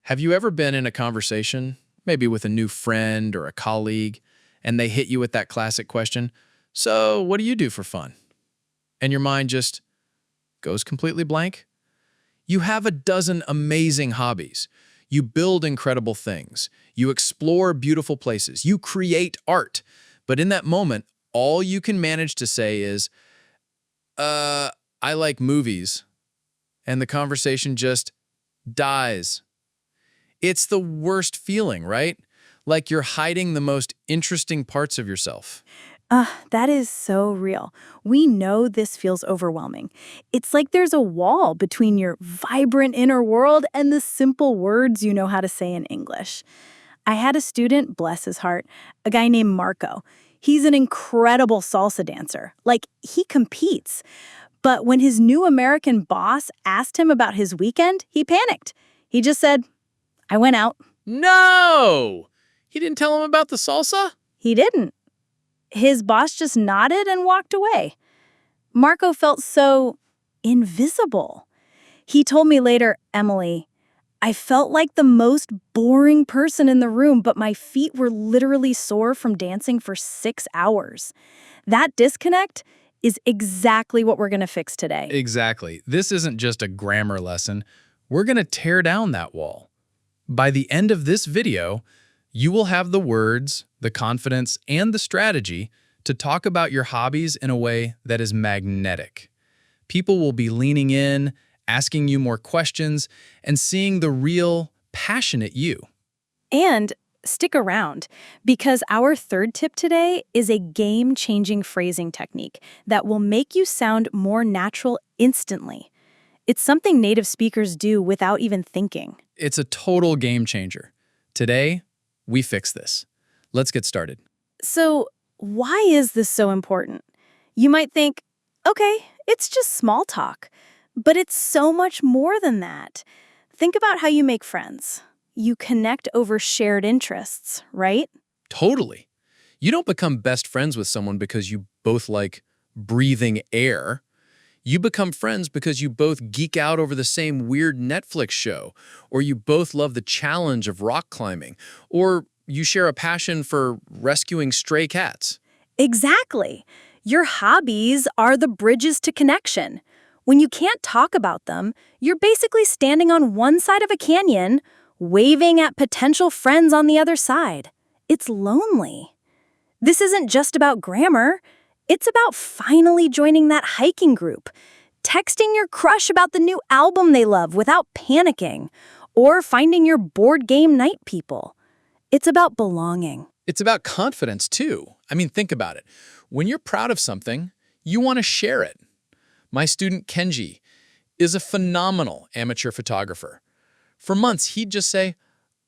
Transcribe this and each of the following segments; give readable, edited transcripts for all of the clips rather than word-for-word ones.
Have you ever been in a conversation, maybe with a new friend or a colleague, and they hit you with that classic question, "So, what do you do for fun?" And your mind just goes completely blank? You have a dozen amazing hobbies. You build incredible things. You explore beautiful places. You create art. But in that moment, all you can manage to say is, I like movies. And the conversation just dies. It's the worst feeling, right? Like you're hiding the most interesting parts of yourself. That is so real. We know this feels overwhelming. It's like there's a wall between your vibrant inner world and the simple words you know how to say in English. I had a student, bless his heart, a guy named Marco. He's an incredible salsa dancer. Like, he competes. But when his new American boss asked him about his weekend, he panicked. He just said, "I went out." No! He didn't tell him about the salsa? He didn't. His boss just nodded and walked away. Marco felt so invisible. He told me later, "Emily, I felt like the most boring person in the room, but my feet were literally sore from dancing for 6 hours." That disconnect is exactly what we're going to fix today. Exactly. This isn't just a grammar lesson. We're going to tear down that wall. By the end of this video, you will have the words, the confidence, and the strategy to talk about your hobbies in a way that is magnetic. People will be leaning in, asking you more questions, and seeing the real, passionate you. And stick around, because our third tip today is a game-changing phrasing technique that will make you sound more natural instantly. It's something native speakers do without even thinking. It's a total game changer. Today, we fix this. Let's get started. So, why is this so important? You might think, okay, it's just small talk, but it's so much more than that. Think about how you make friends. You connect over shared interests, right? Totally. You don't become best friends with someone because you both like breathing air. You become friends because you both geek out over the same weird Netflix show, or you both love the challenge of rock climbing, or you share a passion for rescuing stray cats. Exactly. Your hobbies are the bridges to connection. When you can't talk about them, you're basically standing on one side of a canyon, waving at potential friends on the other side. It's lonely. This isn't just about grammar. It's about finally joining that hiking group, texting your crush about the new album they love without panicking, or finding your board game night people. It's about belonging. It's about confidence, too. I mean, think about it. When you're proud of something, you want to share it. My student Kenji is a phenomenal amateur photographer. For months, he'd just say,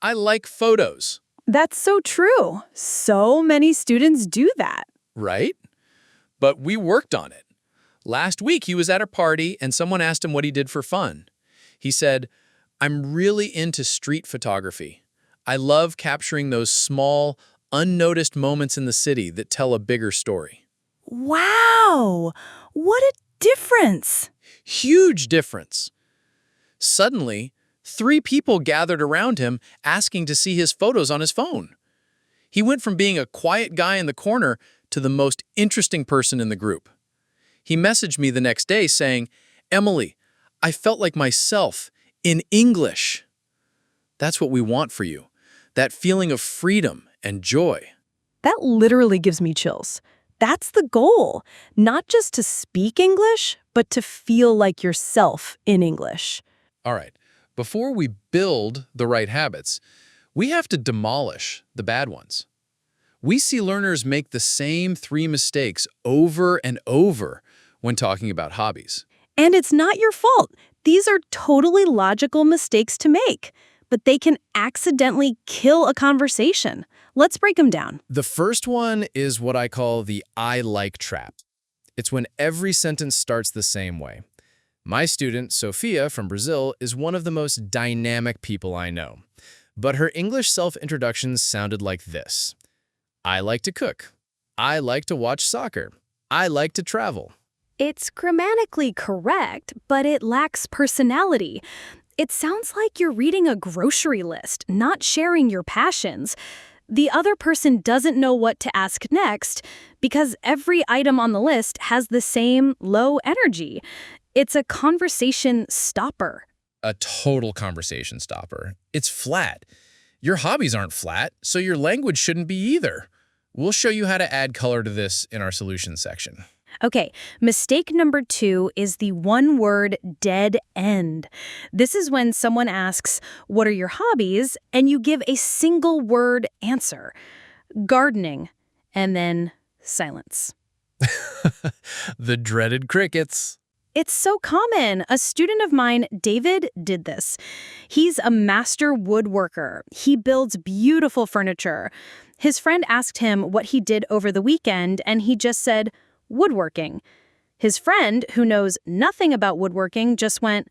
"I like photos." That's so true. So many students do that. Right? But we worked on it. Last week, he was at a party and someone asked him what he did for fun. He said, "I'm really into street photography. I love capturing those small, unnoticed moments in the city that tell a bigger story." Wow! What a difference! Huge difference. Suddenly, 3 people gathered around him asking to see his photos on his phone. He went from being a quiet guy in the corner to the most interesting person in the group. He messaged me the next day saying, "Emily, I felt like myself in English." That's what we want for you. That feeling of freedom and joy. That literally gives me chills. That's the goal. Not just to speak English, but to feel like yourself in English. All right, before we build the right habits, we have to demolish the bad ones. We see learners make the same 3 mistakes over and over when talking about hobbies. And it's not your fault. These are totally logical mistakes to make, but they can accidentally kill a conversation. Let's break them down. The first one is what I call the "I like" trap. It's when every sentence starts the same way. My student, Sophia from Brazil, is one of the most dynamic people I know. But her English self-introductions sounded like this. "I like to cook. I like to watch soccer. I like to travel." It's grammatically correct, but it lacks personality. It sounds like you're reading a grocery list, not sharing your passions. The other person doesn't know what to ask next because every item on the list has the same low energy. It's a conversation stopper. A total conversation stopper. It's flat. Your hobbies aren't flat, so your language shouldn't be either. We'll show you how to add color to this in our solutions section. Okay, mistake number 2 is the one-word dead end. This is when someone asks, "What are your hobbies?" and you give a single-word answer. Gardening, and then silence. The dreaded crickets. It's so common. A student of mine, David, did this. He's a master woodworker. He builds beautiful furniture. His friend asked him what he did over the weekend, and he just said, "Woodworking." His friend, who knows nothing about woodworking, just went,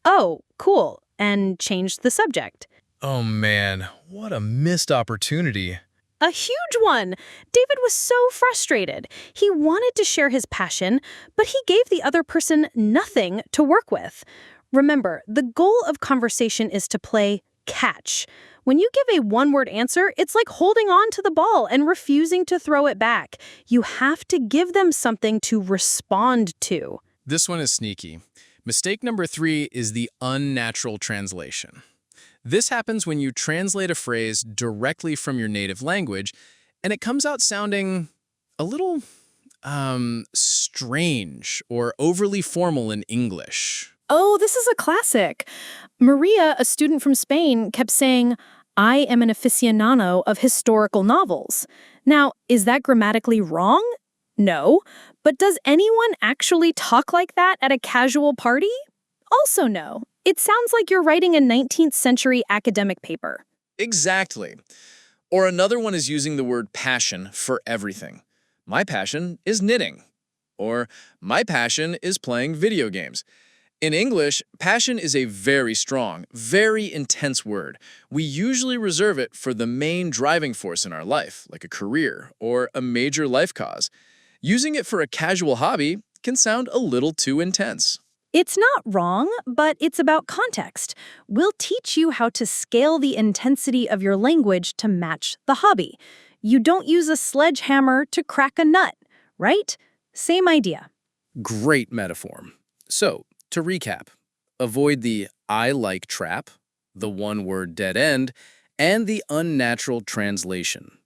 "Oh, cool," and changed the subject. Oh man, what a missed opportunity. A huge one! David was so frustrated. He wanted to share his passion, but he gave the other person nothing to work with. Remember, the goal of conversation is to play catch. When you give a one-word answer, it's like holding on to the ball and refusing to throw it back. You have to give them something to respond to. This one is sneaky. Mistake number 3 is the unnatural translation. This happens when you translate a phrase directly from your native language, and it comes out sounding a little strange or overly formal in English. Oh, this is a classic. Maria, a student from Spain, kept saying, "I am an aficionado of historical novels." Now, is that grammatically wrong? No. But does anyone actually talk like that at a casual party? Also no. It sounds like you're writing a 19th century academic paper. Exactly. Or another one is using the word passion for everything. My passion is knitting. Or my passion is playing video games. In English, passion is a very strong, very intense word. We usually reserve it for the main driving force in our life, like a career or a major life cause. Using it for a casual hobby can sound a little too intense. It's not wrong, but it's about context. We'll teach you how to scale the intensity of your language to match the hobby. You don't use a sledgehammer to crack a nut, right? Same idea. Great metaphor. So, to recap, avoid the "I like" trap, the one-word dead end, and the unnatural translation.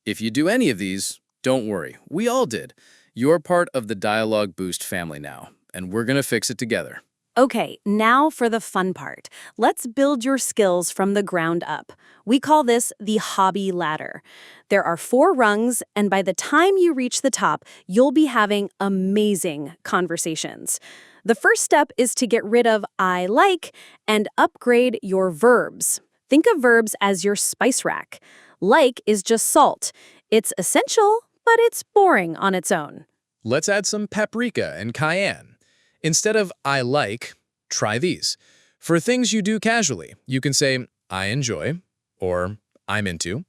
If you do any of these, don't worry. We all did. You're part of the DialogueBoost family now, and we're going to fix it together. Okay, now for the fun part. Let's build your skills from the ground up. We call this the hobby ladder. There are 4 rungs, and by the time you reach the top, you'll be having amazing conversations. The first step is to get rid of "I like" and upgrade your verbs. Think of verbs as your spice rack. Like is just salt. It's essential, but it's boring on its own. Let's add some paprika and cayenne. Instead of "I like," try these. For things you do casually, you can say "I enjoy" or "I'm into."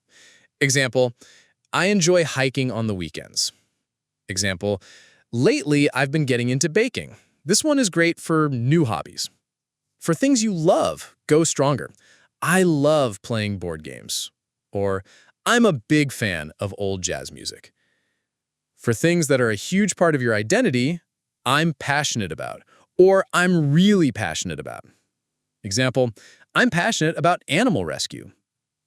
Example, "I enjoy hiking on the weekends." Example, "Lately, I've been getting into baking." This one is great for new hobbies. For things you love, go stronger. "I love playing board games." Or, "I'm a big fan of old jazz music." For things that are a huge part of your identity, "I'm passionate about," or "I'm really passionate about." Example, "I'm passionate about animal rescue."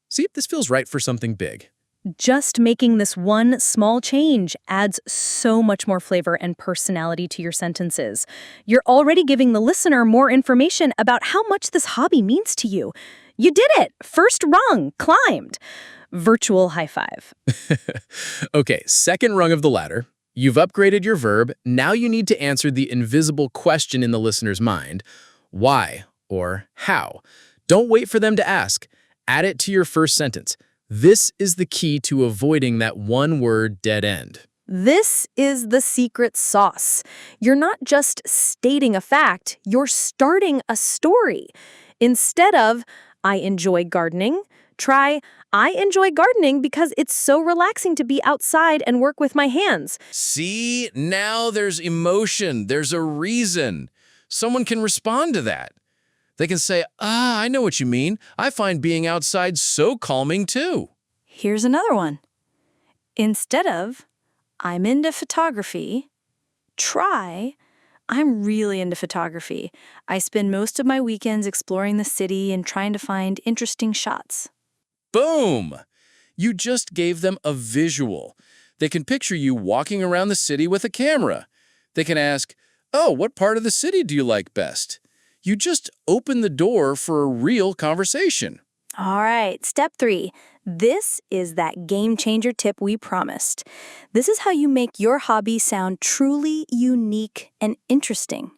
See if this feels right for something big. Just making this one small change adds so much more flavor and personality to your sentences. You're already giving the listener more information about how much this hobby means to you. You did it! First rung, climbed. Virtual high five. Okay, second rung of the ladder. You've upgraded your verb. Now you need to answer the invisible question in the listener's mind. Why or how? Don't wait for them to ask. Add it to your first sentence. This is the key to avoiding that one-word dead end. This is the secret sauce. You're not just stating a fact, you're starting a story. Instead of, "I enjoy gardening," try, "I enjoy gardening because it's so relaxing to be outside and work with my hands." See, now there's emotion. There's a reason. Someone can respond to that. They can say, I know what you mean. I find being outside so calming too. Here's another one. Instead of, I'm into photography, try, I'm really into photography. I spend most of my weekends exploring the city and trying to find interesting shots. Boom! You just gave them a visual. They can picture you walking around the city with a camera. They can ask, oh, what part of the city do you like best? You just open the door for a real conversation. All right, step 3. This is that game changer tip we promised. This is how you make your hobby sound truly unique and interesting.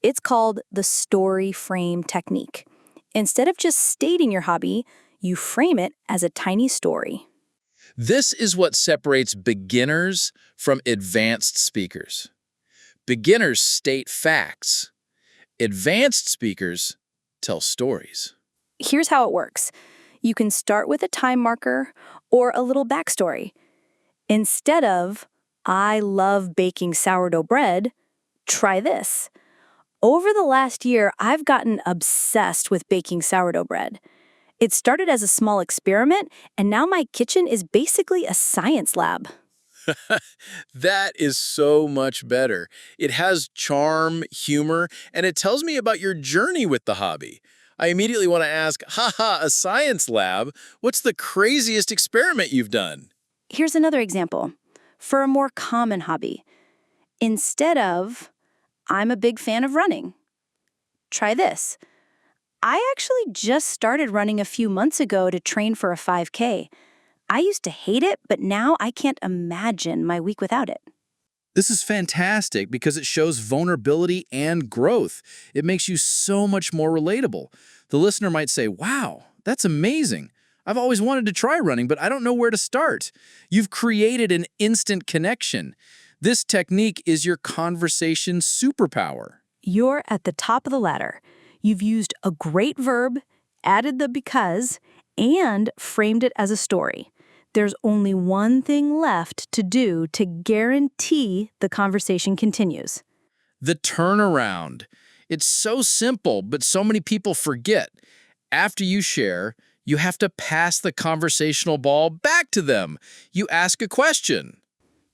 It's called the story frame technique. Instead of just stating your hobby, you frame it as a tiny story. This is what separates beginners from advanced speakers. Beginners state facts. Advanced speakers tell stories. Here's how it works. You can start with a time marker or a little backstory. Instead of, I love baking sourdough bread, try this. Over the last year, I've gotten obsessed with baking sourdough bread. It started as a small experiment, and now my kitchen is basically a science lab. That is so much better. It has charm, humor, and it tells me about your journey with the hobby. I immediately want to ask, haha, a science lab? What's the craziest experiment you've done? Here's another example. For a more common hobby, instead of, I'm a big fan of running, try this. I actually just started running a few months ago to train for a 5K. I used to hate it, but now I can't imagine my week without it. This is fantastic because it shows vulnerability and growth. It makes you so much more relatable. The listener might say, wow, that's amazing. I've always wanted to try running, but I don't know where to start. You've created an instant connection. This technique is your conversation superpower. You're at the top of the ladder. You've used a great verb, added the because, and framed it as a story. There's only one thing left to do to guarantee the conversation continues. The turnaround. It's so simple, but so many people forget. After you share, you have to pass the conversational ball back to them. You ask a question.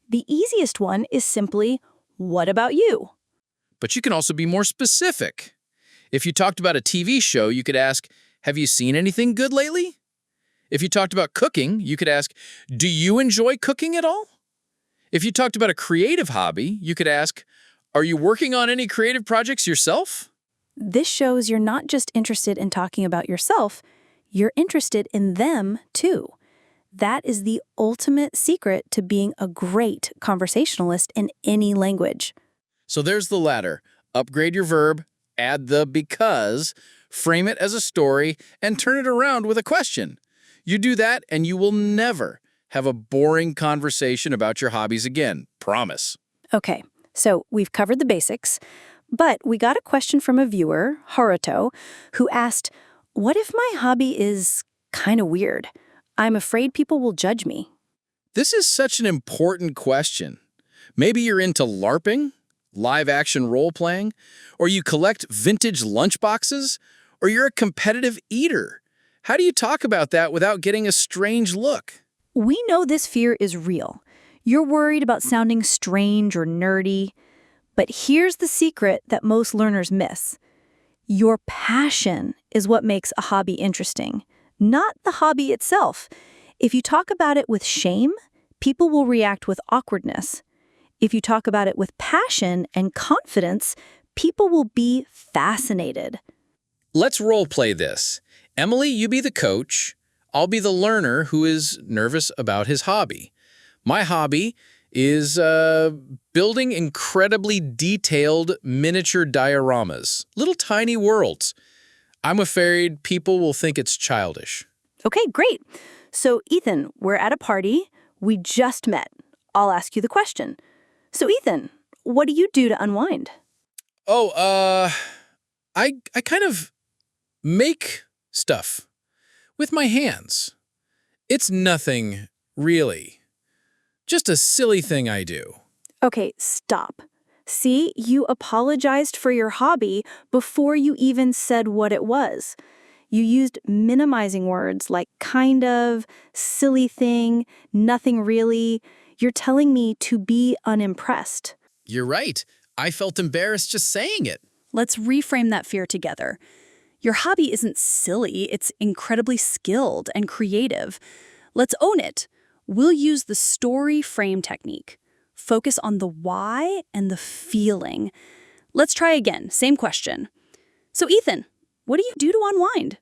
The easiest one is simply, what about you? But you can also be more specific. If you talked about a TV show, you could ask, have you seen anything good lately? If you talked about cooking, you could ask, do you enjoy cooking at all? If you talked about a creative hobby, you could ask, are you working on any creative projects yourself? This shows you're not just interested in talking about yourself, you're interested in them too. That is the ultimate secret to being a great conversationalist in any language. So there's the ladder. Upgrade your verb, add the because, frame it as a story, and turn it around with a question. You do that, and you will never have a boring conversation about your hobbies again. Promise. Okay, so we've covered the basics, but we got a question from a viewer, Haruto, who asked, what if my hobby is kind of weird? I'm afraid people will judge me. This is such an important question. Maybe you're into LARPing, live-action role-playing, or you collect vintage lunchboxes, or you're a competitive eater. How do you talk about that without getting a strange look? We know this fear is real. You're worried about sounding strange or nerdy. But here's the secret that most learners miss. Your passion is what makes a hobby interesting, not the hobby itself. If you talk about it with shame, people will react with awkwardness. If you talk about it with passion and confidence, people will be fascinated. Let's role-play this. Emily, you be the coach. I'll be the learner who is nervous about his hobby. My hobby is building incredibly detailed miniature dioramas, little tiny worlds. I'm afraid people will think it's childish. Okay, great. So, Ethan, we're at a party. We just met. I'll ask you the question. So, Ethan, what do you do to unwind? Oh, I kind of make stuff with my hands. It's nothing, really. Just a silly thing I do. Okay, stop. See, you apologized for your hobby before you even said what it was. You used minimizing words like kind of, silly thing, nothing really. You're telling me to be unimpressed. You're right. I felt embarrassed just saying it. Let's reframe that fear together. Your hobby isn't silly, it's incredibly skilled and creative. Let's own it. We'll use the story frame technique. Focus on the why and the feeling. Let's try again, same question. So Ethan, what do you do to unwind?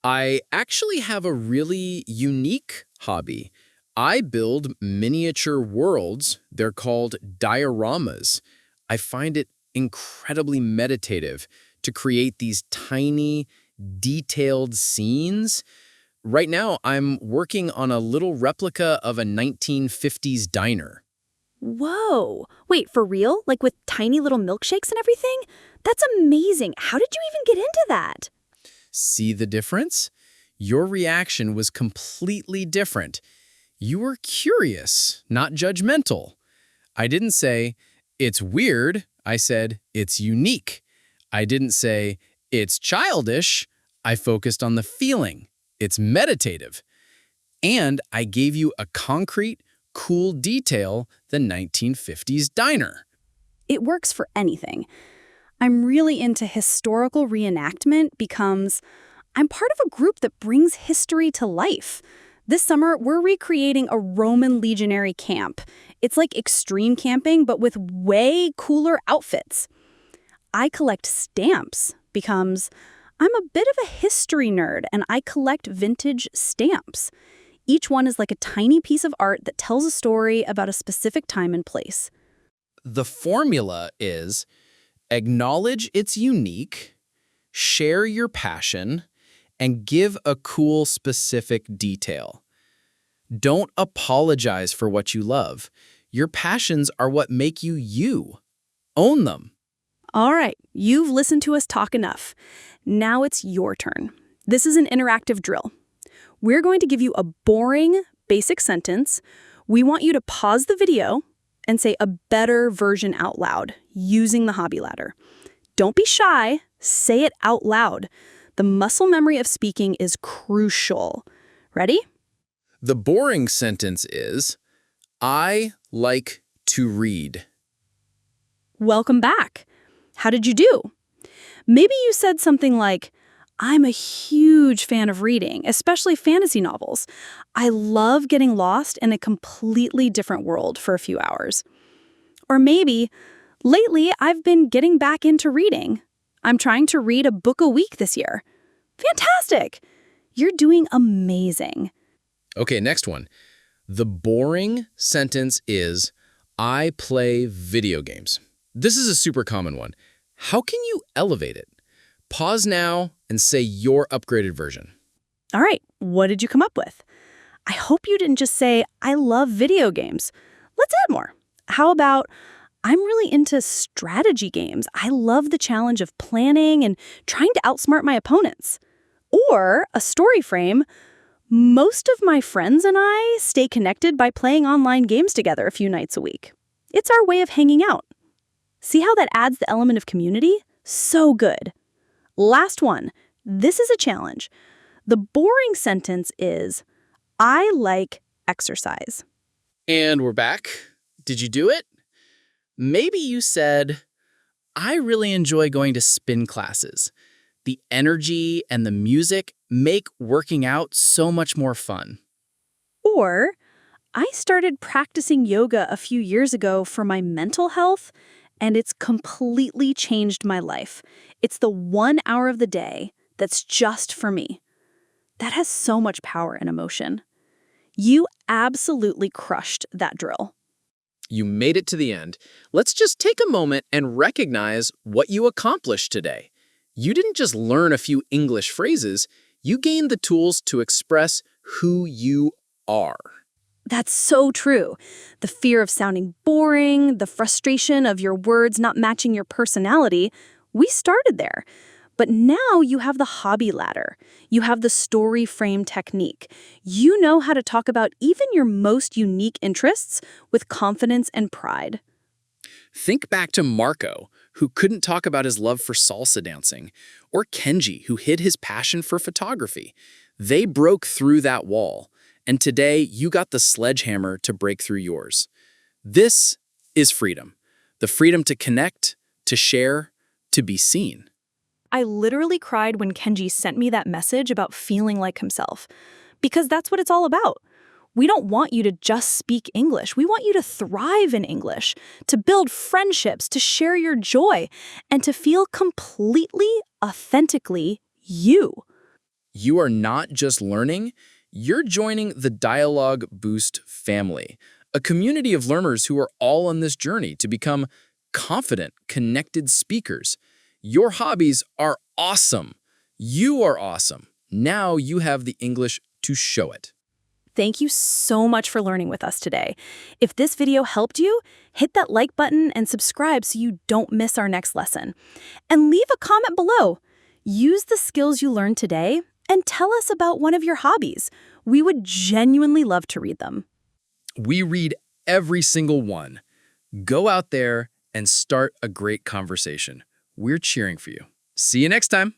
I actually have a really unique hobby. I build miniature worlds. They're called dioramas. I find it incredibly meditative to create these tiny, detailed scenes. Right now, I'm working on a little replica of a 1950s diner. Whoa! Wait, for real? Like with tiny little milkshakes and everything? That's amazing. How did you even get into that? See the difference? Your reaction was completely different. You were curious, not judgmental. I didn't say, it's weird. I said, it's unique. I didn't say, it's childish. I focused on the feeling. It's meditative. And I gave you a concrete, cool detail, the 1950s diner. It works for anything. I'm really into historical reenactment becomes I'm part of a group that brings history to life. This summer, we're recreating a Roman legionary camp. It's like extreme camping, but with way cooler outfits. I collect stamps becomes I'm a bit of a history nerd and I collect vintage stamps. Each one is like a tiny piece of art that tells a story about a specific time and place. The formula is acknowledge it's unique, share your passion, and give a cool specific detail. Don't apologize for what you love. Your passions are what make you you. Own them. All right, you've listened to us talk enough. Now it's your turn. This is an interactive drill. We're going to give you a boring, basic sentence. We want you to pause the video and say a better version out loud using the hobby ladder. Don't be shy. Say it out loud. The muscle memory of speaking is crucial. Ready? The boring sentence is, I like to read. Welcome back. How did you do? Maybe you said something like, I'm a huge fan of reading, especially fantasy novels. I love getting lost in a completely different world for a few hours. Or maybe, lately I've been getting back into reading. I'm trying to read a book a week this year. Fantastic! You're doing amazing. Okay, next one. The boring sentence is, I play video games. This is a super common one. How can you elevate it? Pause now and say your upgraded version. All right, what did you come up with? I hope you didn't just say, I love video games. Let's add more. How about, I'm really into strategy games. I love the challenge of planning and trying to outsmart my opponents. Or a story frame, most of my friends and I stay connected by playing online games together a few nights a week. It's our way of hanging out. See how that adds the element of community? So good. Last one. This is a challenge. The boring sentence is, I like exercise. And we're back. Did you do it? Maybe you said, I really enjoy going to spin classes. The energy and the music make working out so much more fun. Or, I started practicing yoga a few years ago for my mental health, and it's completely changed my life. It's the 1 hour of the day that's just for me. That has so much power and emotion. You absolutely crushed that drill. You made it to the end. Let's just take a moment and recognize what you accomplished today. You didn't just learn a few English phrases, you gained the tools to express who you are. That's so true. The fear of sounding boring, the frustration of your words not matching your personality, we started there. But now you have the hobby ladder. You have the story frame technique. You know how to talk about even your most unique interests with confidence and pride. Think back to Marco, who couldn't talk about his love for salsa dancing, or Kenji, who hid his passion for photography. They broke through that wall, and today you got the sledgehammer to break through yours. This is freedom. The freedom to connect, to share, to be seen. I literally cried when Kenji sent me that message about feeling like himself, because that's what it's all about. We don't want you to just speak English. We want you to thrive in English, to build friendships, to share your joy, and to feel completely, authentically you. You are not just learning, you're joining the DialogueBoost family, a community of learners who are all on this journey to become confident, connected speakers. Your hobbies are awesome. You are awesome. Now you have the English to show it. Thank you so much for learning with us today. If this video helped you, hit that like button and subscribe so you don't miss our next lesson. And leave a comment below. Use the skills you learned today and tell us about one of your hobbies. We would genuinely love to read them. We read every single one. Go out there and start a great conversation. We're cheering for you. See you next time.